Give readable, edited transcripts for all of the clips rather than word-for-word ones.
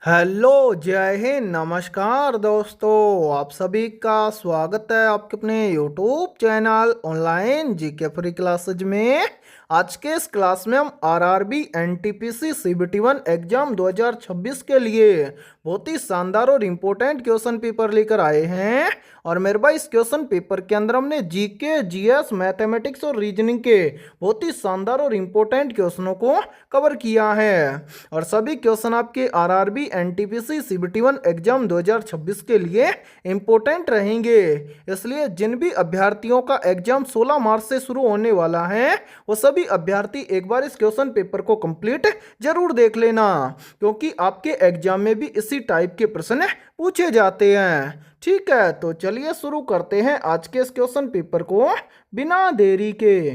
Hello, जय हिंद, नमस्कार दोस्तों। आप सभी का स्वागत है आपके अपने YouTube channel online GK free classes में। आज के इस क्लास में हम आरआरबी एनटीपीसी सीबीटी 1 एग्जाम 2026 के लिए बहुत ही शानदार और इम्पोर्टेंट क्वेश्चन पेपर लेकर आए हैं। और मेरे भाई इस क्वेश्चन पेपर के अंदर हमने जीके, जीएस, मैथमेटिक्स और रीजनिंग के बहुत ही शानदार और इम्पोर्टेंट क्वेश्चनों को कवर किया है। और सभी क्वेश्चन आपके आरआरबी एनटीपीसी सीबीटी 1 एग्जाम 2026 के लिए इम्पोर्टेंट रहेंगे। इसलिए जिन भी अभ्यर्थियों का एग्जाम 16 मार्च से शुरू होने वाला है वो सभी अभ्यर्थी एक बार इस क्वेश्चन पेपर को कंप्लीट जरूर देख लेना, क्योंकि आपके एग्जाम में भी इसी टाइप के प्रश्न पूछे जाते हैं। ठीक है, तो चलिए शुरू करते हैं आज के इस क्वेश्चन पेपर को बिना देरी के।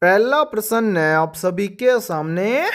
पहला प्रश्न है आप सभी के सामने,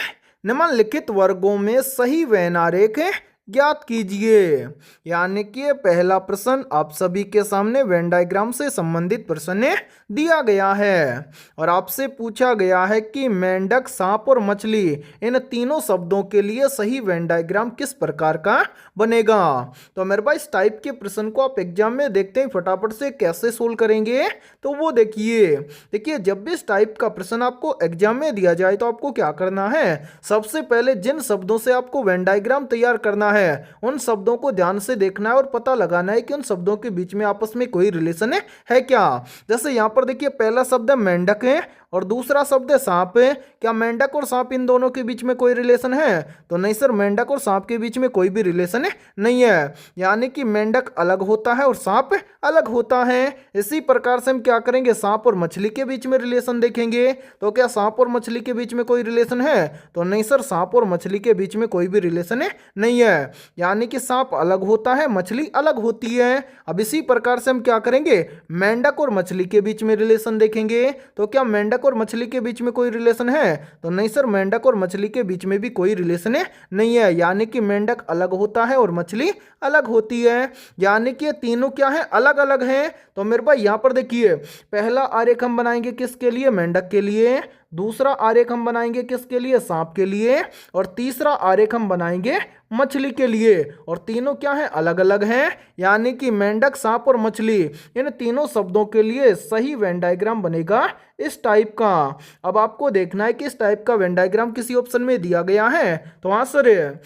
निम्नलिखित वर्गों में सही वेन आरेख ज्ञात कीजिए। यानी कि ये पहला प्रश्न आप सभी के सामने वेन डायग्राम से संबंधित प्रश्न दिया गया है और आपसे पूछा गया है कि मेंढक, सांप और मछली इन तीनों शब्दों के लिए सही वेन डायग्राम किस प्रकार का बनेगा। तो मेरे भाई इस टाइप के प्रश्न को आप एग्जाम में देखते हैं फटाफट से कैसे सोल्व करेंगे। तो वो देखिए जब भी इस टाइप का प्रश्न आपको एग्जाम में दिया जाए तो आपको क्या करना है, सबसे पहले जिन शब्दों से आपको वेन डायग्राम तैयार करना है उन शब्दों को ध्यान से देखना है और पता लगाना है कि उन शब्दों के बीच में आपस में कोई रिलेशन है क्या। जैसे यहाँ पर देखिए पहला शब्द है मेंढक है और दूसरा शब्द है सांप है। क्या मेंढक और सांप इन दोनों के बीच में कोई रिलेशन है? तो नहीं सर, मेंढक और सांप के बीच में कोई भी रिलेशन नहीं है। यानी कि मेंढक अलग होता है और सांप अलग होता है। इसी प्रकार से हम क्या करेंगे, सांप और मछली के बीच में रिलेशन देखेंगे। तो क्या सांप और मछली के बीच में कोई रिलेशन है? तो नहीं सर, सांप और मछली के बीच में कोई भी रिलेशन नहीं है। यानी कि सांप अलग होता है, मछली अलग होती है। अब इसी प्रकार से हम क्या करेंगे, मेंढक और मछली के बीच में रिलेशन देखेंगे। तो क्या मेंढक और मछली के बीच में कोई रिलेशन है? तो नहीं सर, मेंढक और मछली के बीच में भी कोई रिलेशन नहीं है। यानी कि मेंढक अलग होता है और मछली अलग होती है। यानी कि ये तीनों क्या है, अलग अलग हैं। तो मेरे भाई यहाँ पर देखिए पहला आरेख हम बनाएंगे किसके लिए, मेंढक के लिए। दूसरा आरेख हम बनाएंगे किसके लिए, सांप के लिए। और तीसरा आरेख हम बनाएंगे मछली के लिए। और तीनों क्या है, अलग अलग हैं। यानी कि मेंढक, सांप और मछली इन तीनों शब्दों के लिए सही वेन डायग्राम बनेगा इस टाइप का। अब आपको देखना है कि इस टाइप का वेन डायग्राम किसी ऑप्शन में दिया गया है। तो हाँ सर,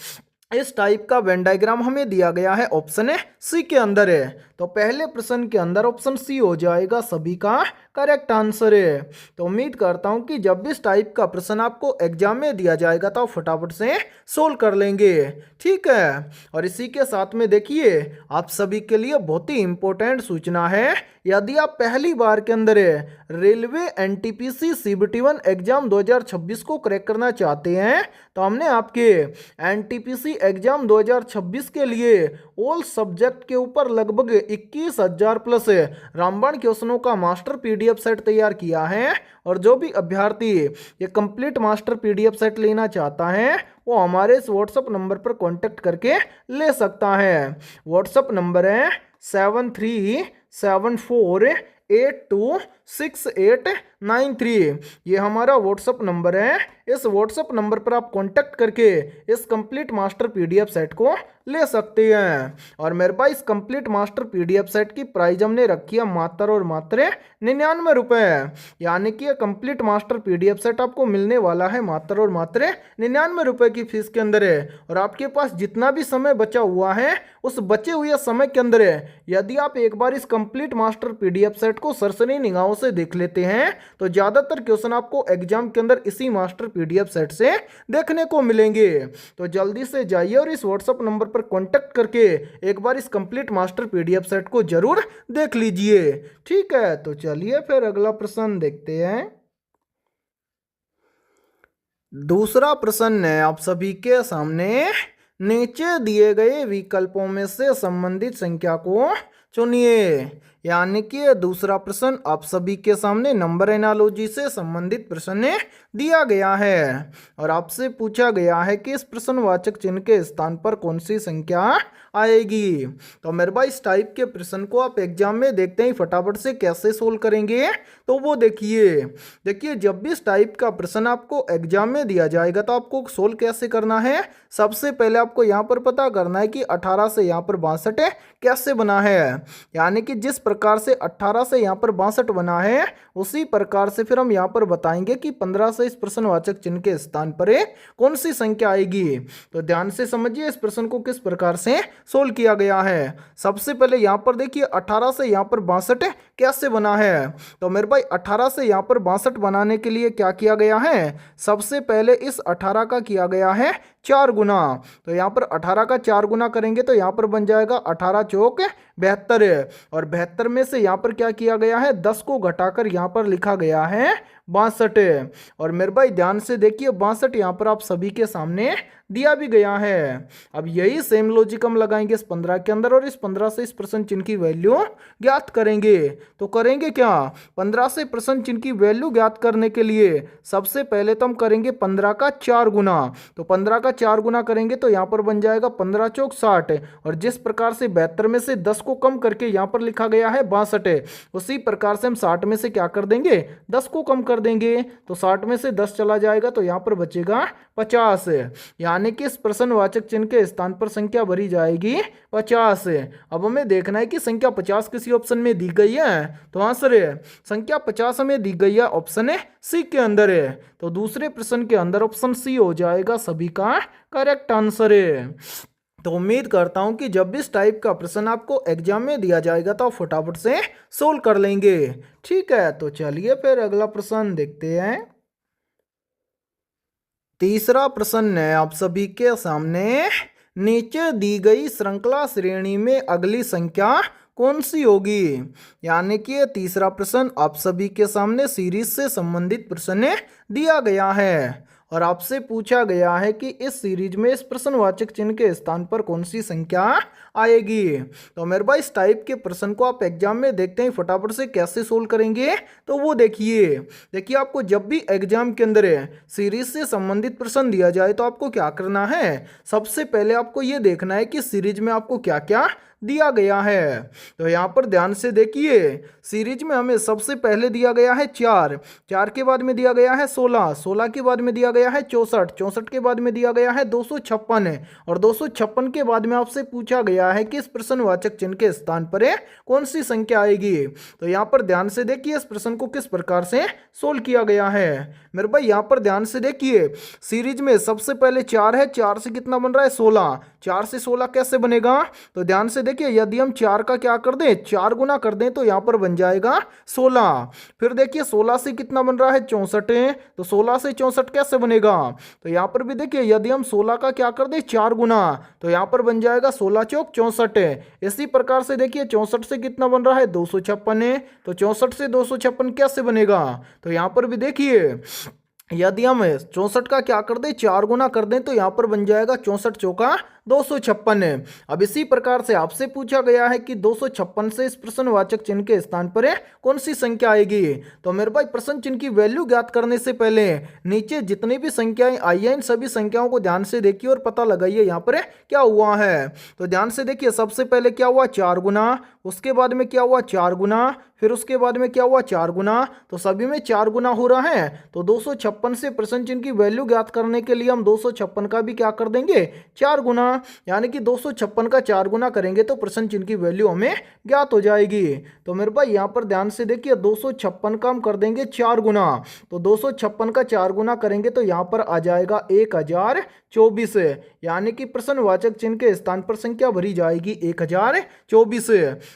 इस टाइप का वेन डायग्राम हमें दिया गया है ऑप्शन सी के अंदर है। तो पहले प्रश्न के अंदर ऑप्शन सी हो जाएगा सभी का करेक्ट आंसर है। तो उम्मीद करता हूं कि जब भी इस टाइप का प्रश्न आपको एग्जाम में दिया जाएगा तो आप फटाफट से सोल्व कर लेंगे। ठीक है, और इसी के साथ में देखिए आप सभी के लिए बहुत ही इंपॉर्टेंट सूचना है। यदि आप पहली बार के अंदर रेलवे एनटीपीसी सीबीटी 1 एग्जाम 2026 को क्रैक करना चाहते हैं तो हमने आपके एनटीपीसी एग्जाम 2026 के लिए ऑल सब्जेक्ट के ऊपर लगभग 21,000 प्लस रामबाण क्वेश्चनों का मास्टर पीडीएफ सेट तैयार किया है। और जो भी अभ्यर्थी ये कंप्लीट मास्टर पीडीएफ सेट लेना चाहता है वो हमारे इस व्हाट्सएप नंबर पर कांटेक्ट करके ले सकता है। व्हाट्सएप नंबर है 7374826893। ये हमारा व्हाट्सएप नंबर है। इस व्हाट्सएप नंबर पर आप कांटेक्ट करके इस कंप्लीट मास्टर पीडीएफ सेट को ले सकते हैं। और मेरे पास इस कंप्लीट मास्टर पीडीएफ सेट की प्राइस हमने रखी है मात्र और मात्र 99 रुपए। यानी कि ये कंप्लीट मास्टर पीडीएफ सेट आपको मिलने वाला है मात्र और मात्र 99 रुपए की फीस के अंदर है। और आपके पास जितना भी समय बचा हुआ है उस बचे हुए समय के अंदर यदि आप एक बार इस कंप्लीट मास्टर पीडीएफ सेट को सरसरी निगाहों से देख लेते हैं तो ज्यादातर क्वेश्चन आपको एग्जाम के अंदर इसी मास्टर पीडीएफ सेट से देखने को मिलेंगे। तो जल्दी से जाइए और इस व्हाट्सएप नंबर पर कांटेक्ट करके एक बार इस कंप्लीट मास्टर पीडीएफ सेट को जरूर देख लीजिए। ठीक है, तो चलिए फिर अगला प्रश्न देखते हैं। दूसरा प्रश्न है आप सभी के सामने, नीचे दिए गए विकल्पों में से संबंधित संख्या को चुनिए। यानी कि ये दूसरा प्रश्न आप सभी के सामने नंबर एनालॉजी से संबंधित प्रश्न दिया गया है और आपसे पूछा गया है कि इस प्रश्नवाचक चिन्ह के स्थान पर कौन सी संख्या आएगी। तो मेरे भाई इस टाइप के प्रश्न को आप एग्जाम में देखते ही फटाफट से कैसे सोल्व करेंगे, तो वो देखिए जब भी इस टाइप का प्रश्न आपको एग्जाम में दिया जाएगा तो आपको सोल्व कैसे करना है। सबसे पहले आपको यहाँ पर पता करना है कि 18 से यहाँ पर 62 कैसे बना है, यानी कि जिस प्रकार से 18 से यहाँ पर 62 बना है उसी प्रकार से फिर हम यहाँ पर बताएंगे कि 15 से इस प्रश्नवाचक चिन्ह के स्थान पर कौन सी संख्या आएगी। तो ध्यान से समझिए इस प्रश्न को किस प्रकार से सोल्व किया गया है। सबसे पहले यहाँ पर देखिए 18 से यहाँ पर 62 कैसे बना है। तो मेरे भाई 18 से यहाँ पर 62 बनाने के लिए क्या किया गया है, सबसे पहले इस 18 का किया गया है 4 गुना। तो यहाँ पर 18 का 4 गुना करेंगे तो यहाँ पर बन जाएगा 18 चौक 72 और 72 में से यहाँ पर क्या किया गया है 10 को घटाकर यहाँ पर लिखा गया है 62। और मेरे भाई ध्यान से देखिए 62 यहाँ पर आप सभी के सामने दिया भी गया है। अब यही सेम लॉजिक हम लगाएंगे इस 15 के अंदर और इस 15 से इस प्रश्न चिन्ह की वैल्यू ज्ञात करेंगे। तो करेंगे क्या, 15 से प्रश्न चिन्ह की वैल्यू ज्ञात करने के लिए सबसे पहले तो हम करेंगे 15 का 4 गुना। तो 15 का 4 गुना करेंगे तो यहाँ पर बन जाएगा 15 चौक 60 और जिस प्रकार से 72 में से 10 को कम करके यहाँ पर लिखा गया है 62, उसी प्रकार से हम 60 में से क्या कर देंगे 10 को कम कर देंगे। तो 60 में से 10 चला जाएगा तो यहाँ पर बचेगा 50, यानी कि इस प्रश्नवाचक चिन्ह के स्थान पर संख्या भरी जाएगी 50। अब हमें देखना है कि संख्या 50 किसी ऑप्शन में दी गई है, तो आंसर है संख्या 50 हमें दी गई है ऑप्शन सी के अंदर है। तो दूसरे प्रश्न के अंदर ऑप्शन सी हो जाएगा सभी का करेक्ट आंसर है। तो उम्मीद करता हूं कि जब भी इस टाइप का प्रश्न आपको एग्जाम में दिया जाएगा तो आप फटाफट से सोल्व कर लेंगे। ठीक है, तो चलिए फिर अगला प्रश्न देखते हैं। तीसरा प्रश्न है आप सभी के सामने, नीचे दी गई श्रृंखला श्रेणी में अगली संख्या कौन सी होगी। यानी कि ये तीसरा प्रश्न आप सभी के सामने सीरीज से संबंधित प्रश्न दिया गया है और आपसे पूछा गया है कि इस सीरीज में इस प्रश्नवाचक चिन्ह के स्थान पर कौन सी संख्या आएगी। तो मेरे भाई इस टाइप के प्रश्न को आप एग्जाम में देखते हैं फटाफट से कैसे सोल्व करेंगे, तो वो देखिए आपको जब भी एग्जाम के अंदर सीरीज से संबंधित प्रश्न दिया जाए तो आपको क्या करना है, सबसे पहले आपको ये देखना है कि सीरीज में आपको क्या क्या दिया गया है। तो यहाँ पर ध्यान से देखिए सीरीज में हमें सबसे पहले दिया गया है 4, 4 के बाद में दिया गया है 16, 16 के बाद में दिया गया है 64, 64 के बाद में दिया गया है 256 और 256 के बाद में आपसे पूछा गया है कि इस प्रश्नवाचक चिन्ह के स्थान पर कौन सी संख्या आएगी। तो यहाँ पर ध्यान से देखिए इस प्रश्न को किस प्रकार से सोल्व किया गया है। मेरे भाई यहाँ पर ध्यान से देखिए सीरीज में सबसे पहले 4 है, 4 से कितना बन रहा है 16, 4 से 16 कैसे बनेगा। तो ध्यान से देखिए यदि हम 4 का क्या कर दें 4 गुना कर दें तो यहाँ पर बन जाएगा 16। फिर देखिए 16 से कितना बन रहा है 64, तो 16 से 64 कैसे बनेगा। तो यहाँ पर भी देखिए यदि हम 16 का क्या कर दें 4 गुना तो यहाँ पर बन जाएगा 16 चौक 64। इसी प्रकार से देखिए 64 से कितना बन रहा है 256, तो 64 से 256 कैसे बनेगा। तो यहाँ पर भी देखिए यदि हम 64 का क्या कर दें 4 गुना कर दें तो यहाँ पर बन जाएगा 64 चौका 256। अब इसी प्रकार से आपसे पूछा गया है कि 256 से इस प्रश्नवाचक चिन्ह के स्थान पर कौन सी संख्या आएगी। तो मेरे भाई प्रश्न चिन्ह की वैल्यू ज्ञात करने से पहले नीचे जितनी भी संख्याएं आई हैं इन सभी संख्याओं को ध्यान से देखिए और पता लगाइए यहाँ पर क्या हुआ है। तो ध्यान से देखिए सबसे पहले क्या हुआ 4 गुना, उसके बाद में क्या हुआ 4 गुना, फिर उसके बाद में क्या हुआ 4 गुना, तो सभी में 4 गुना हो रहा है। तो 256 से प्रश्न चिन्ह की वैल्यू ज्ञात करने के लिए हम 256 का भी क्या कर देंगे 4 गुना, यानी कि 256 का 4 गुना करेंगे तो प्रश्न चिन्ह की वैल्यू हमें ज्ञात हो जाएगी। तो मेरे भाई यहाँ पर ध्यान से देखिए 256 का हम कर देंगे 4 गुना, तो 256 का 4 गुना करेंगे तो यहाँ पर आ जाएगा 1024, यानी कि प्रश्नवाचक चिन्ह के स्थान पर संख्या भरी जाएगी 1024।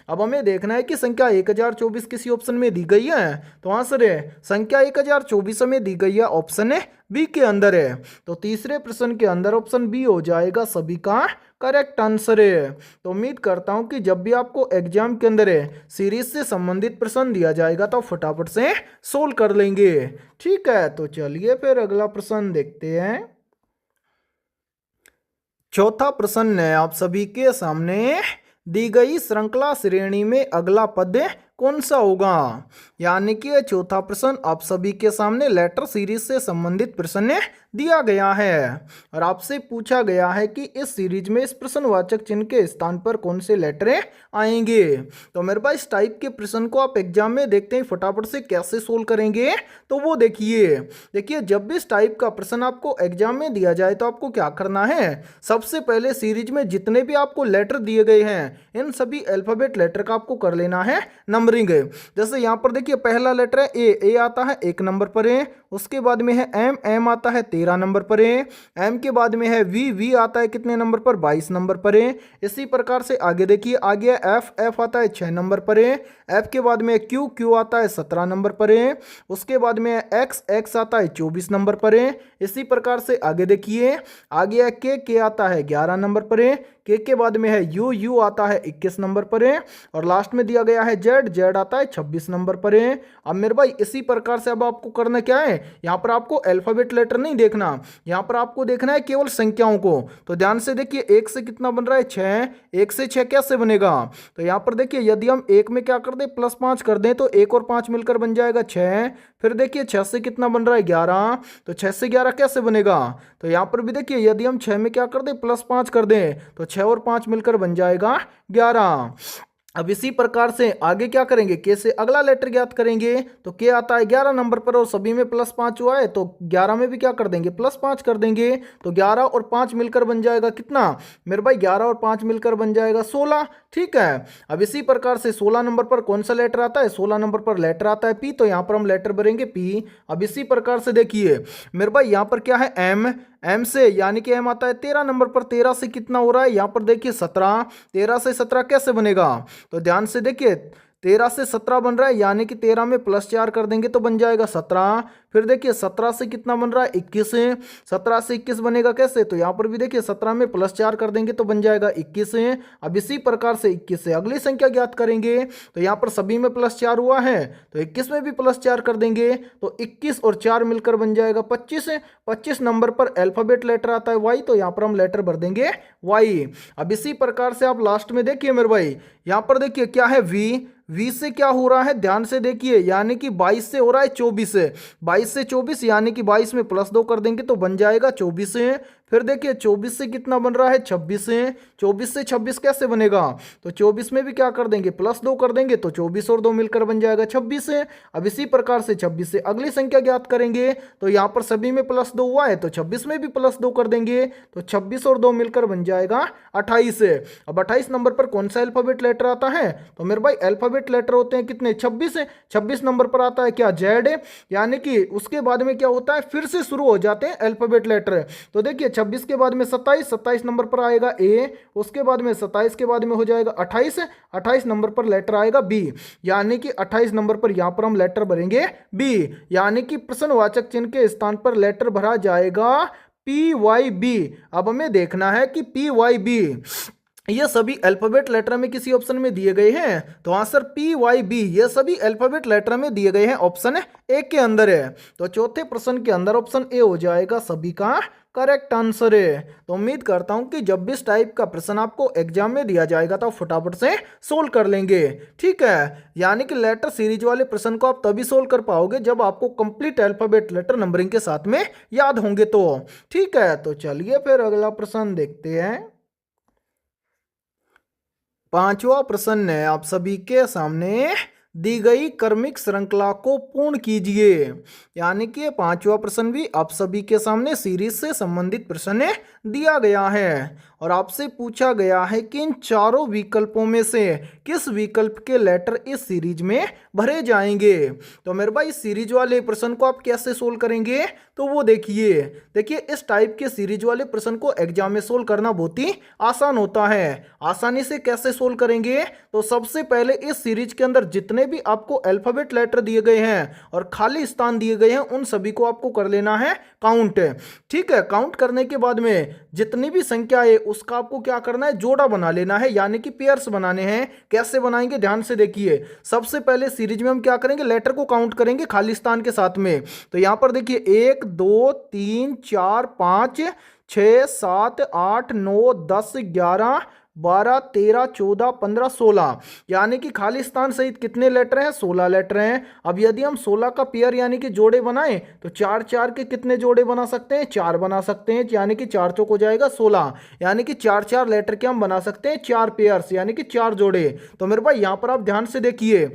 अब हमें देखना है कि संख्या 1024 किसी ऑप्शन में दी गई है, तो आंसर है संख्या 1024 में दी गई है ऑप्शन बी के अंदर है। तो तीसरे प्रश्न के अंदर ऑप्शन बी हो जाएगा सभी का करेक्ट आंसर है। तो उम्मीद करता हूं कि जब भी आपको एग्जाम के अंदर सीरीज से संबंधित प्रश्न दिया जाएगा तो फटाफट से सोल्व कर लेंगे। ठीक है, तो चलिए फिर अगला प्रश्न देखते हैं। चौथा प्रश्न है आप सभी के सामने, दी गई श्रृंखला श्रेणी में अगला पद कौन सा होगा। यानी कि चौथा प्रश्न आप सभी के सामने लेटर सीरीज से संबंधित प्रश्न दिया गया है और आपसे पूछा गया है कि इस सीरीज में इस प्रश्नवाचक चिन्ह के स्थान पर कौन से लेटर आएंगे। तो मेरे पास इस टाइप के प्रश्न को आप एग्जाम में देखते हैं फटाफट से कैसे सोल्व करेंगे। तो वो देखिए जब भी इस टाइप का प्रश्न आपको एग्जाम में दिया जाए तो आपको क्या करना है, सबसे पहले सीरीज में जितने भी आपको लेटर दिए गए हैं इन सभी अल्फाबेट लेटर का आपको कर लेना है नंबरिंग। जैसे यहाँ पर देखिए पहला लेटर है ए आता है 1 नंबर पर है, उसके बाद में है एम आता है 13 नंबर पर है, एम के बाद में है वी आता है कितने नंबर पर 22 नंबर पर है। इसी प्रकार से आगे देखिए आगे एफ आता है 6 नंबर पर है, एफ के बाद में क्यू आता है 17 नंबर पर है, उसके बाद में एक्स आता है 24 नंबर पर है। इसी प्रकार से आगे देखिए आगे है के आता है 11 नंबर पर है, के बाद में है यू आता है 21 नंबर पर है और लास्ट में दिया गया है जेड आता है 26 नंबर पर है। अब मेरे भाई इसी प्रकार से अब आपको करना क्या है, यहाँ पर आपको अल्फाबेट लेटर नहीं देखना, यहाँ पर आपको देखना है केवल संख्याओं को। तो ध्यान से देखिए 1 से कितना बन रहा है 6, 1 से 6 कैसे बनेगा। तो यहाँ पर देखिए यदि हम 1 में क्या कर दें +5 कर दें तो 1 और 5 मिलकर बन जाएगा 6। फिर देखिए 6 से कितना बन रहा है 11, तो 6 से 11 कैसे बनेगा। तो यहाँ पर भी देखिए यदि हम 6 में क्या कर दें +5 कर दें तो 6 और 5 मिलकर बन जाएगा 11। अब इसी प्रकार से आगे क्या करेंगे, के से अगला लेटर ज्ञात करेंगे। तो के आता है 11 नंबर पर और सभी में +5 हुआ है तो 11 में भी क्या कर देंगे +5 कर देंगे। तो 11 और 5 मिलकर बन जाएगा कितना मेरे भाई, 11 और 5 मिलकर बन जाएगा 16। ठीक है, अब इसी प्रकार से 16 नंबर पर कौन सा लेटर आता है, 16 नंबर पर लेटर आता है पी, तो यहाँ पर हम लेटर भरेंगे पी। अब इसी प्रकार से देखिए मेरे भाई यहाँ पर क्या है एम से यानी कि एम आता है 13 नंबर पर, 13 से कितना हो रहा है यहाँ पर देखिए 17, 13 से 17 कैसे बनेगा। तो ध्यान से देखिए 13 से 17 बन रहा है यानी कि 13 में +4 कर देंगे तो बन जाएगा 17। फिर देखिए 17 से कितना बन रहा है 21, 17 से 21 बनेगा कैसे, तो यहाँ पर भी देखिए 17 में +4 कर देंगे तो बन जाएगा 21। अब इसी प्रकार से 21 से अगली संख्या ज्ञात करेंगे। तो यहाँ पर सभी में +4 हुआ है तो 21 में भी +4 कर देंगे तो 21 और 4 मिलकर बन जाएगा 25। 25 नंबर पर अल्फाबेट लेटर आता है वाई, तो यहाँ पर हम लेटर भर देंगे वाई। अब इसी प्रकार से आप लास्ट में देखिए मेरे भाई यहाँ पर देखिए क्या है वी से क्या हो रहा है, ध्यान से देखिए यानी कि 22 से हो रहा है 24, 22 से 24 यानी कि 22 में +2 कर देंगे तो बन जाएगा 24। फिर देखिए 24 से कितना बन रहा है 26, 24 से 26 कैसे बनेगा, तो 24 में भी क्या कर देंगे +2 कर देंगे तो 24 और 2 मिलकर बन जाएगा 26। अब इसी प्रकार से 26 से अगली संख्या ज्ञात करेंगे। तो यहाँ पर सभी में +2 हुआ है तो 26 में भी +2 कर देंगे तो 26 और 2 मिलकर बन जाएगा 28। अब 28 नंबर पर कौन सा अल्फाबेट लेटर आता है, तो मेरे भाई अल्फाबेट लेटर होते हैं कितने 26, 26 नंबर पर आता है क्या जेड, यानी कि उसके बाद में क्या होता है फिर से शुरू हो जाते हैं अल्फाबेट लेटर। तो देखिए 26 के बाद में 27, 27 नंबर पर आएगा ए, उसके बाद में 27 के बाद में हो जाएगा 28, 28 नंबर पर लेटर आएगा बी, यानी कि 28 नंबर पर यहां पर हम लेटर भरेंगे बी, यानी कि प्रश्नवाचक चिन्ह के स्थान पर लेटर भरा जाएगा PYB। अब हमें देखना है कि PYB ये सभी अल्फाबेट लेटर में किसी ऑप्शन में दिए गए हैं, तो आंसर PYB ये सभी अल्फाबेट लेटर में दिए गए हैं, ऑप्शन ए के अंदर है। तो चौथे प्रश्न के अंदर ऑप्शन ए हो जाएगा सभी का करेक्ट आंसर है। तो उम्मीद करता हूं कि जब भी इस टाइप का प्रश्न आपको एग्जाम में दिया जाएगा तो फटाफट से सोल्व कर लेंगे। ठीक है, यानी कि लेटर सीरीज वाले प्रश्न को आप तभी सोल्व कर पाओगे जब आपको कंप्लीट अल्फाबेट लेटर नंबरिंग के साथ में याद होंगे तो। ठीक है, तो चलिए फिर अगला प्रश्न देखते हैं। पांचवा प्रश्न है आप सभी के सामने, दी गई क्रमिक श्रृंखला को पूर्ण कीजिए। यानी कि पांचवा प्रश्न भी आप सभी के सामने सीरीज से संबंधित प्रश्न दिया गया है और आपसे पूछा गया है कि इन चारों विकल्पों में से किस विकल्प के लेटर इस सीरीज में भरे जाएंगे। तो मेरे भाई इस सीरीज वाले प्रश्न को आप कैसे सोल्व करेंगे, तो वो देखिए इस टाइप के सीरीज वाले प्रश्न को एग्जाम में सोल्व करना बहुत ही आसान होता है। आसानी से कैसे सोल्व करेंगे, तो सबसे पहले इस सीरीज के अंदर जितने भी आपको अल्फाबेट लेटर दिए गए हैं और खाली स्थान दिए गए हैं उन सभी को आपको कर लेना है काउंट। ठीक है, काउंट करने के बाद में जितनी भी संख्या है उसका आपको क्या करना है जोड़ा बना लेना है, यानी कि पेयर्स बनाने हैं। कैसे बनाएंगे ध्यान से देखिए, सबसे पहले सीरीज में हम क्या करेंगे लेटर को काउंट करेंगे खाली स्थान के साथ में। तो यहां पर देखिए 1 2 3 4 5 6 7 8 9 10 11 12, 13, 14, 15, 16, यानी कि खाली स्थान सहित कितने लेटर हैं? 16 लेटर हैं। अब यदि हम 16 का पेयर यानी कि जोड़े बनाएं तो 4 4 के कितने जोड़े बना सकते हैं? 4 बना सकते हैं, यानी कि 4 चौक हो जाएगा 16, यानी कि 4 4 लेटर के हम बना सकते हैं 4 पेयर्स, यानी कि 4 जोड़े। तो मेरे भाई यहां पर आप ध्यान से देखिए,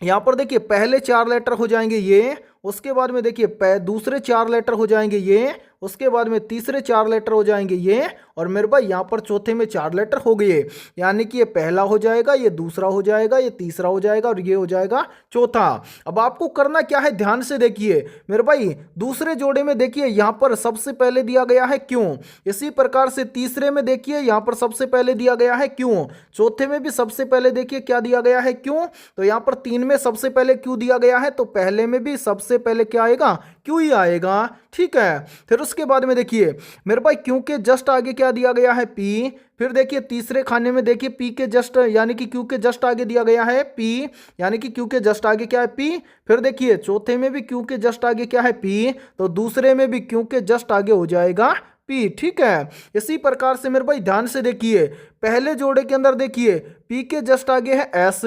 यहां पर देखिए पहले 4 लेटर हो जाएंगे ये, उसके बाद में देखिए दूसरे 4 लेटर हो जाएंगे ये, उसके बाद में तीसरे 4 लेटर हो जाएंगे ये, और मेरे भाई यहाँ पर चौथे में 4 लेटर हो गए, यानी कि ये पहला हो जाएगा, ये दूसरा हो जाएगा, ये तीसरा हो जाएगा और ये हो जाएगा चौथा। अब आपको करना क्या है, ध्यान से देखिए मेरे भाई, दूसरे जोड़े में देखिए यहाँ पर सबसे पहले दिया गया है क्यों, इसी प्रकार से तीसरे में देखिए यहाँ पर सबसे पहले दिया गया है क्यों, चौथे में भी सबसे पहले देखिए क्या दिया गया है क्यों, तो यहाँ पर 3 में सबसे पहले क्यों दिया गया है, तो पहले में भी सबसे पहले क्या आएगा, क्यों ही आएगा। ठीक है, फिर उसके बाद में देखिए मेरे भाई क्यों के जस्ट आगे क्या दिया गया है, पी। फिर देखिए तीसरे खाने में देखिए पी के जस्ट यानी कि क्यू के जस्ट आगे दिया गया है पी, यानी कि क्यू के जस्ट आगे क्या है, पी। फिर देखिए चौथे में भी क्यू के जस्ट आगे क्या है, पी, तो दूसरे में भी क्यू के जस्ट आगे हो जाएगा पी। ठीक है, इसी प्रकार से मेरे भाई ध्यान से देखिए, पहले जोड़े के अंदर देखिए पी के जस्ट आगे है एस,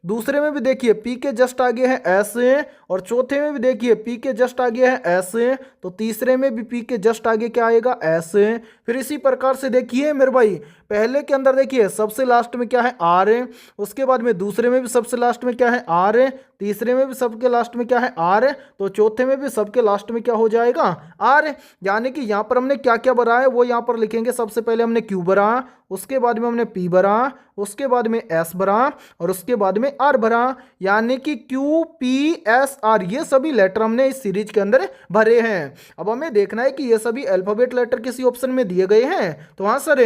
दूसरे में भी देखिए पी के जस्ट आगे है एस, और चौथे में भी देखिए पी के जस्ट आगे है एस, तो तीसरे में भी पी के जस्ट आगे क्या आएगा, एस। फिर इसी प्रकार से देखिए मेरे भाई, पहले के अंदर देखिए सबसे लास्ट में क्या है, आर, उसके बाद में दूसरे में भी सबसे लास्ट में क्या है, आर, तीसरे में भी सबके लास्ट में क्या है, आर, तो चौथे में भी सबके लास्ट में क्या हो जाएगा, आर। यानी कि यहाँ पर हमने क्या क्या भरा है वो यहाँ पर लिखेंगे, सबसे पहले हमने क्यू भरा, उसके बाद में हमने पी भरा, उसके बाद में एस भरा, और उसके बाद में आर भरा, यानी कि क्यू पी एस आर ये सभी लेटर हमने इस सीरीज के अंदर भरे हैं। अब हमें देखना है कि ये सभी अल्फाबेट लेटर किसी ऑप्शन में दिए गए हैं, तो हाँ sir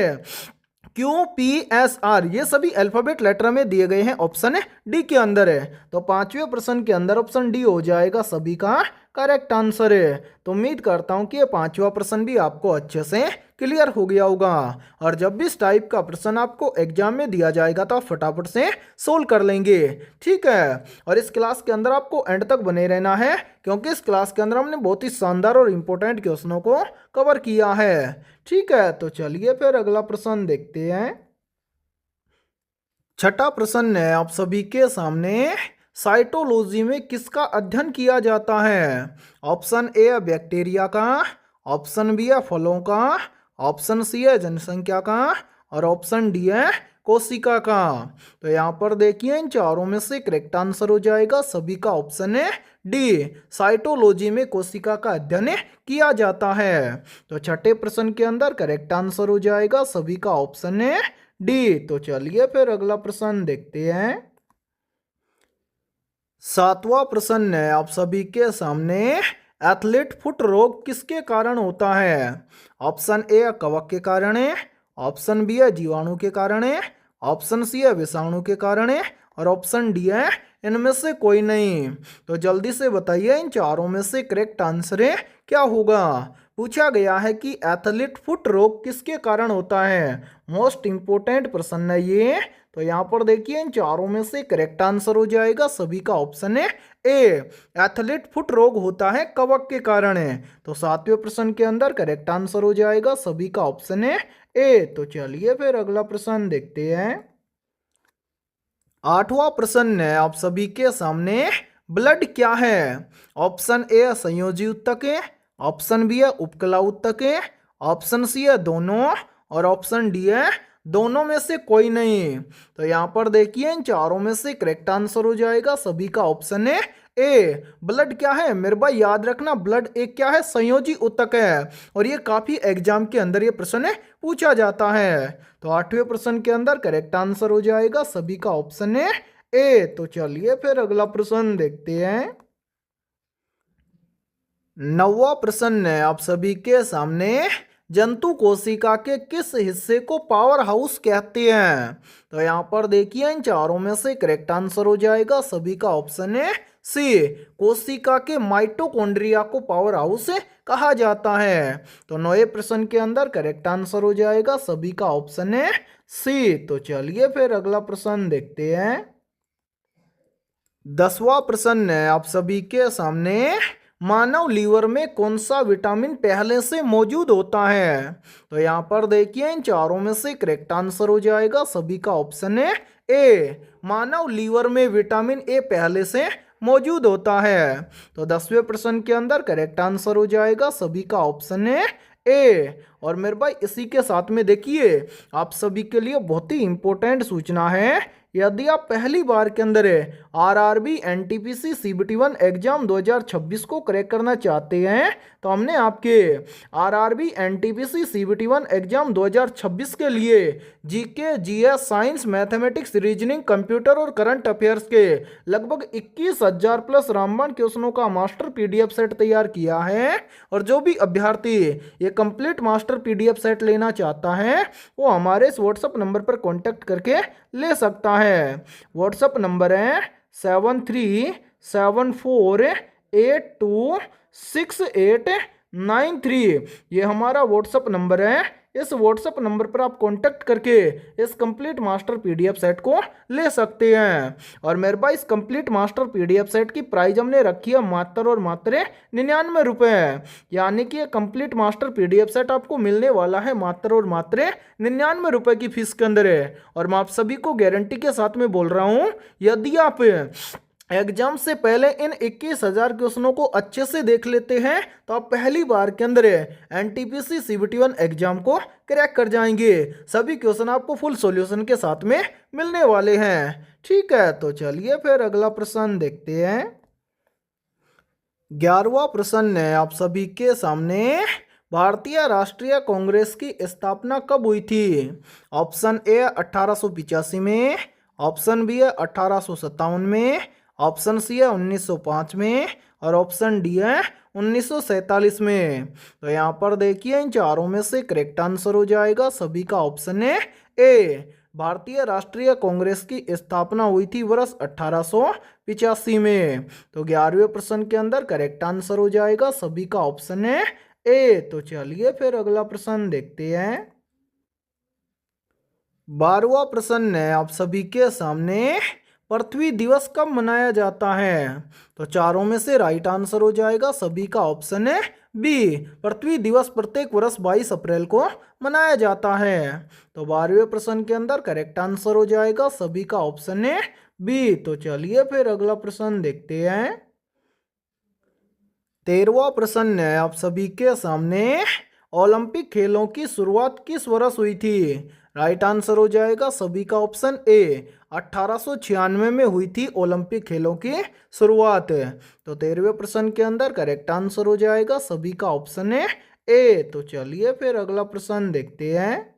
Q P S R ये सभी अल्फाबेट लेटर में दिए गए हैं, ऑप्शन डी के अंदर है। तो पांचवें प्रश्न के अंदर ऑप्शन डी हो जाएगा सभी का करेक्ट आंसर है। तो उम्मीद करता हूं कि ये पांचवा प्रश्न भी आपको अच्छे से क्लियर हो गया होगा, और जब भी इस टाइप का प्रश्न आपको एग्जाम में दिया जाएगा तो आप फटाफट से सोल्व कर लेंगे। ठीक है, और इस क्लास के अंदर आपको एंड तक बने रहना है, क्योंकि इस क्लास के अंदर हमने बहुत ही शानदार और इम्पोर्टेंट क्वेश्चनों को कवर किया है। ठीक है, तो चलिए फिर अगला प्रश्न देखते हैं। छठा प्रश्न है आप सभी के सामने, साइटोलॉजी में किसका अध्ययन किया जाता है? ऑप्शन ए है बैक्टीरिया का, ऑप्शन बी है फलों का, ऑप्शन सी है जनसंख्या का, और ऑप्शन डी है कोशिका का। तो यहाँ पर देखिए इन चारों में से करेक्ट आंसर हो जाएगा सभी का ऑप्शन है डी, साइटोलॉजी में कोशिका का अध्ययन किया जाता है। तो छठे प्रश्न के अंदर करेक्ट आंसर हो जाएगा सभी का ऑप्शन है डी। तो चलिए फिर अगला प्रश्न देखते हैं। सातवां प्रश्न है आप सभी के सामने, एथलीट फुट रोग किसके कारण होता है? ऑप्शन ए है कवक के कारण है, ऑप्शन बी है जीवाणु के कारण है, ऑप्शन सी है विषाणु के कारण है, और ऑप्शन डी है इनमें से कोई नहीं। तो जल्दी से बताइए इन चारों में से करेक्ट आंसर है क्या होगा। पूछा गया है कि एथलीट फुट रोग किसके कारण होता है, मोस्ट इंपोर्टेंट प्रश्न है ये। तो यहाँ पर देखिए इन चारों में से करेक्ट आंसर हो जाएगा सभी का ऑप्शन है ए, एथलीट फुट रोग होता है कवक के कारण है। तो सातवें प्रश्न के अंदर करेक्ट आंसर हो जाएगा सभी का ऑप्शन है ए। तो चलिए फिर अगला प्रश्न देखते हैं। आठवां प्रश्न है आप सभी के सामने, ब्लड क्या है? ऑप्शन ए संयोजी उत्तक है, ऑप्शन बी है उपकला उत्तक है, ऑप्शन सी है दोनों, और ऑप्शन डी है दोनों में से कोई नहीं। तो यहाँ पर देखिए इन चारों में से करेक्ट आंसर हो जाएगा सभी का ऑप्शन है ए, ब्लड क्या है मेरे भाई, याद रखना ब्लड एक क्या है, संयोजी उत्तक है, और ये काफी एग्जाम के अंदर ये प्रश्न पूछा जाता है। तो आठवें प्रश्न के अंदर करेक्ट आंसर हो जाएगा सभी का ऑप्शन है ए। तो चलिए फिर अगला प्रश्न देखते हैं। नौवां प्रश्न है आप सभी के सामने, जंतु कोशिका के किस हिस्से को पावर हाउस कहते हैं? तो यहाँ पर देखिए इन चारों में से करेक्ट आंसर हो जाएगा सभी का ऑप्शन है सी, कोशिका के माइटोकॉन्ड्रिया को पावर हाउस कहा जाता है। तो नौवें प्रश्न के अंदर करेक्ट आंसर हो जाएगा सभी का ऑप्शन है सी। तो चलिए फिर अगला प्रश्न देखते हैं। 10वां प्रश्न है आप सभी के सामने, मानव लीवर में कौन सा विटामिन पहले से मौजूद होता है? तो यहाँ पर देखिए इन चारों में से करेक्ट आंसर हो जाएगा सभी का ऑप्शन है ए। मानव लीवर में विटामिन ए पहले से मौजूद होता है। तो 10वें प्रश्न के अंदर करेक्ट आंसर हो जाएगा सभी का ऑप्शन है ए। और मेरे भाई इसी के साथ में देखिए आप सभी के लिए बहुत ही इंपॉर्टेंट सूचना है। यदि आप पहली बार के अंदर आरआरबी एनटीपीसी सीबीटी1 एग्जाम 2026 को क्रैक करना चाहते हैं तो हमने आपके आरआरबी एनटीपीसी सीबीटी1 एग्जाम 2026 के लिए GK GS science mathematics reasoning computer और करंट अफेयर्स के लगभग 21,000 प्लस रामबाण क्वेश्चनों का मास्टर पीडीएफ सेट तैयार किया है। और जो भी अभ्यर्थी ये कंप्लीट मास्टर पीडीएफ सेट लेना चाहता है वो हमारे इस व्हाट्सएप नंबर पर कॉन्टैक्ट करके ले सकता है। व्हाट्सएप नंबर है 7374826893। ये हमारा व्हाट्सएप नंबर है। इस व्हाट्सएप नंबर पर आप कांटेक्ट करके इस कंप्लीट मास्टर पीडीएफ सेट को ले सकते हैं। और मेरे पास इस कंप्लीट मास्टर पीडीएफ सेट की प्राइस हमने रखी है मात्र और मात्र 99 रुपये। यानी कि ये कंप्लीट मास्टर पीडीएफ सेट आपको मिलने वाला है मात्र और मात्र 99 रुपये की फीस के अंदर है। और मैं आप सभी को गारंटी के साथ में बोल रहा हूँ यदि आप एग्जाम से पहले इन 21,000 क्वेश्चनों को अच्छे से देख लेते हैं तो आप पहली बार के अंदर एनटीपीसी सीबीटी1 एग्जाम को क्रैक कर जाएंगे। सभी क्वेश्चन आपको फुल सॉल्यूशन के साथ में मिलने वाले हैं। ठीक है, तो चलिए फिर अगला प्रश्न देखते हैं। 11वां प्रश्न है आप सभी के सामने। भारतीय राष्ट्रीय कांग्रेस की स्थापना कब हुई थी? ऑप्शन ए 1885 में, ऑप्शन बी है 1857 में, ऑप्शन सी है 1905 में और ऑप्शन डी है 1947 में। तो यहाँ पर देखिए इन चारों में से करेक्ट आंसर हो जाएगा सभी का ऑप्शन है ए। भारतीय राष्ट्रीय कांग्रेस की स्थापना हुई थी वर्ष 1885 में। तो 11वें प्रश्न के अंदर करेक्ट आंसर हो जाएगा सभी का ऑप्शन है ए। तो चलिए फिर अगला प्रश्न देखते हैं। 12वां प्रश्न है आप सभी के सामने। पृथ्वी दिवस कब मनाया जाता है? तो चारों में से राइट आंसर हो जाएगा सभी का ऑप्शन है बी। पृथ्वी दिवस प्रत्येक वर्ष 22 अप्रैल को मनाया जाता है। तो 12वें प्रश्न के अंदर करेक्ट आंसर हो जाएगा सभी का ऑप्शन है बी। तो चलिए फिर अगला प्रश्न देखते हैं। 13वां प्रश्न है आप सभी के सामने। ओलंपिक खेलों की शुरुआत किस वर्ष हुई थी? राइट आंसर हो जाएगा सभी का ऑप्शन ए। 1896 में हुई थी ओलंपिक खेलों की शुरुआत। तो 13वें प्रश्न के अंदर करेक्ट आंसर हो जाएगा सभी का ऑप्शन है ए। तो चलिए फिर अगला प्रश्न देखते हैं।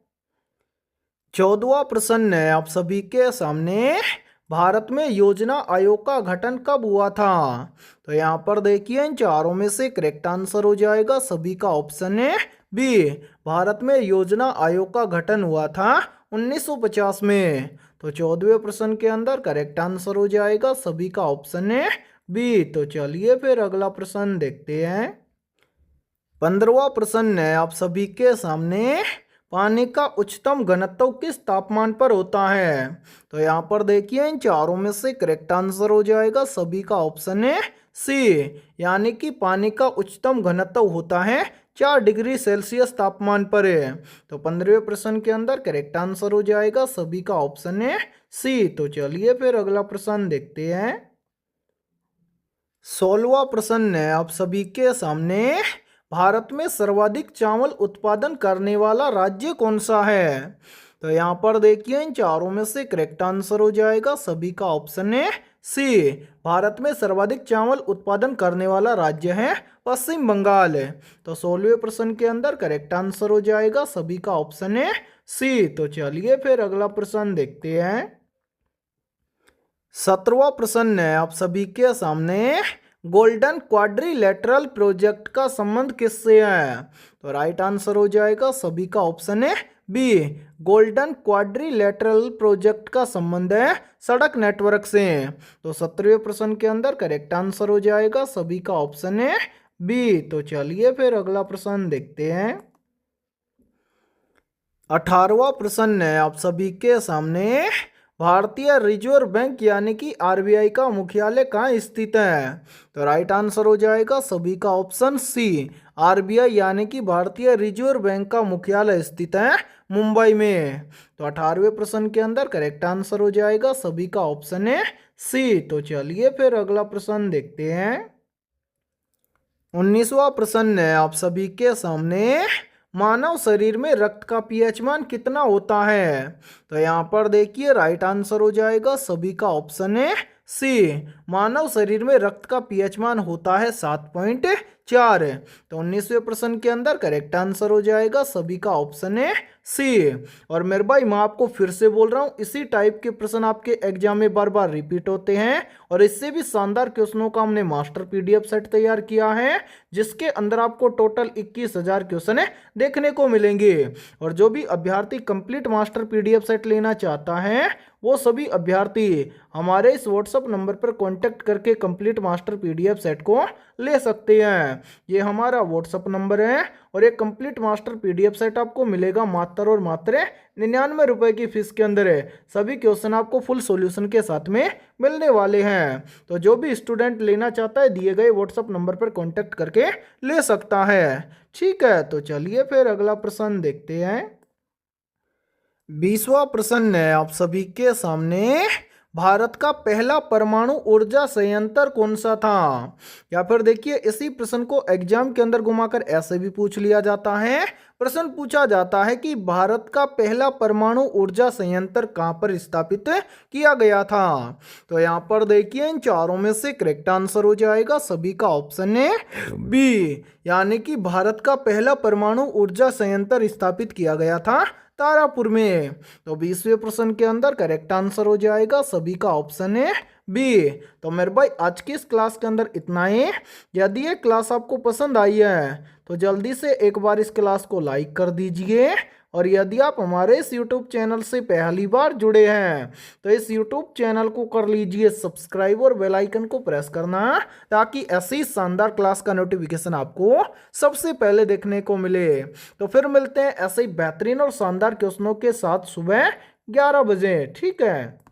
14वां प्रश्न है आप सभी के सामने। भारत में योजना आयोग का गठन कब हुआ था? तो यहाँ पर देखिए इन चारों में से करेक्ट आंसर हो जाएगा सभी का ऑप्शन है बी। भारत में योजना आयोग का गठन हुआ था 1950 में। तो 14वें प्रश्न के अंदर करेक्ट आंसर हो जाएगा सभी का ऑप्शन है बी। तो चलिए फिर अगला प्रश्न देखते हैं। 15वां प्रश्न है आप सभी के सामने। पानी का उच्चतम घनत्व किस तापमान पर होता है? तो यहाँ पर देखिए इन चारों में से करेक्ट आंसर हो जाएगा सभी का ऑप्शन है सी। यानी कि पानी का उच्चतम घनत्व होता है 4 डिग्री सेल्सियस तापमान पर है। तो 15वें प्रश्न के अंदर करेक्ट आंसर हो जाएगा सभी का ऑप्शन है सी। तो चलिए फिर अगला प्रश्न देखते हैं। 16वां प्रश्न है आप सभी के सामने। भारत में सर्वाधिक चावल उत्पादन करने वाला राज्य कौन सा है? तो यहाँ पर देखिए इन चारों में से करेक्ट आंसर हो जाएगा सभी का ऑप्शन है सी। भारत में सर्वाधिक चावल उत्पादन करने वाला राज्य है पश्चिम बंगाल। तो 16वें प्रश्न के अंदर करेक्ट आंसर हो जाएगा सभी का ऑप्शन है सी। तो चलिए फिर अगला प्रश्न देखते हैं। 17वां प्रश्न है आप सभी के सामने। गोल्डन क्वाड्रिलेटरल प्रोजेक्ट का संबंध किससे है? तो राइट आंसर हो जाएगा सभी का ऑप्शन है बी। गोल्डन क्वाड्रिलेटरल प्रोजेक्ट का संबंध है सड़क नेटवर्क से। तो 17वें प्रश्न के अंदर करेक्ट आंसर हो जाएगा सभी का ऑप्शन है बी। तो चलिए फिर अगला प्रश्न देखते हैं। 18वां प्रश्न है आप सभी के सामने। भारतीय रिजर्व बैंक यानी कि आरबीआई का मुख्यालय कहाँ स्थित है? तो राइट आंसर हो जाएगा सभी का ऑप्शन सी, आरबीआई यानी कि भारतीय रिजर्व बैंक का मुख्यालय स्थित है मुंबई में। तो 18वें प्रश्न के अंदर करेक्ट आंसर हो जाएगा सभी का ऑप्शन है सी। तो चलिए फिर अगला प्रश्न देखते हैं। 19वां प्रश्न है आप सभी के सामने, मानव शरीर में रक्त का पीएच मान कितना होता है? तो यहाँ पर देखिए राइट आंसर हो जाएगा सभी का ऑप्शन है सी, मानव शरीर में रक्त का पीएच मान होता है 7.4। तो 19वें प्रश्न के अंदर करेक्ट आंसर हो जाएगा सभी का ऑप्शन है सी। और मेरे भाई मैं आपको फिर से बोल रहा हूँ, इसी टाइप के प्रश्न आपके एग्जाम में बार बार रिपीट होते हैं और इससे भी शानदार क्वेश्चनों का हमने मास्टर पीडीएफ सेट तैयार किया है जिसके अंदर आपको टोटल 21,000 क्वेश्चन देखने को मिलेंगे। और जो भी अभ्यर्थी कंप्लीट मास्टर पीडीएफ सेट लेना चाहता है वो सभी अभ्यर्थी हमारे इस व्हाट्सएप नंबर पर कांटेक्ट करके कंप्लीट मास्टर पीडीएफ सेट को ले सकते हैं। ये हमारा व्हाट्सएप नंबर है और एक कंप्लीट मास्टर पीडीएफ सेट आपको मिलेगा मात्र और मात्र 99 रुपए की फीस के अंदर है। सभी क्वेश्चन आपको फुल सॉल्यूशन के साथ में मिलने वाले हैं। तो जो भी स्टूडेंट लेना चाहता है दिए गए व्हाट्सएप नंबर पर कांटेक्ट करके ले सकता है। ठीक है, तो चलिए फिर अगला प्रश्न देखते हैं। 20वां प्रश्न है आप सभी के सामने, भारत का पहला परमाणु ऊर्जा संयंत्र कौन सा था? या फिर देखिए इसी प्रश्न को एग्जाम के अंदर घुमाकर ऐसे भी पूछ लिया जाता है। प्रश्न पूछा जाता है कि भारत का पहला परमाणु ऊर्जा संयंत्र कहां पर स्थापित किया गया था? तो यहाँ पर देखिए इन चारों में से करेक्ट आंसर हो जाएगा सभी का ऑप्शन है बी, यानी कि भारत का पहला परमाणु ऊर्जा संयंत्र स्थापित किया गया था तारापुर में। तो 20वें प्रश्न के अंदर करेक्ट आंसर हो जाएगा सभी का ऑप्शन है बी। तो मेरे भाई आज की इस क्लास के अंदर इतना ही। यदि ये क्लास आपको पसंद आई है तो जल्दी से एक बार इस क्लास को लाइक कर दीजिए। और यदि आप हमारे इस YouTube चैनल से पहली बार जुड़े हैं तो इस YouTube चैनल को कर लीजिए सब्सक्राइब और बेल आइकन को प्रेस करना ताकि ऐसी शानदार क्लास का नोटिफिकेशन आपको सबसे पहले देखने को मिले। तो फिर मिलते हैं ऐसे ही बेहतरीन और शानदार क्वेश्चनों के साथ सुबह 11 बजे। ठीक है।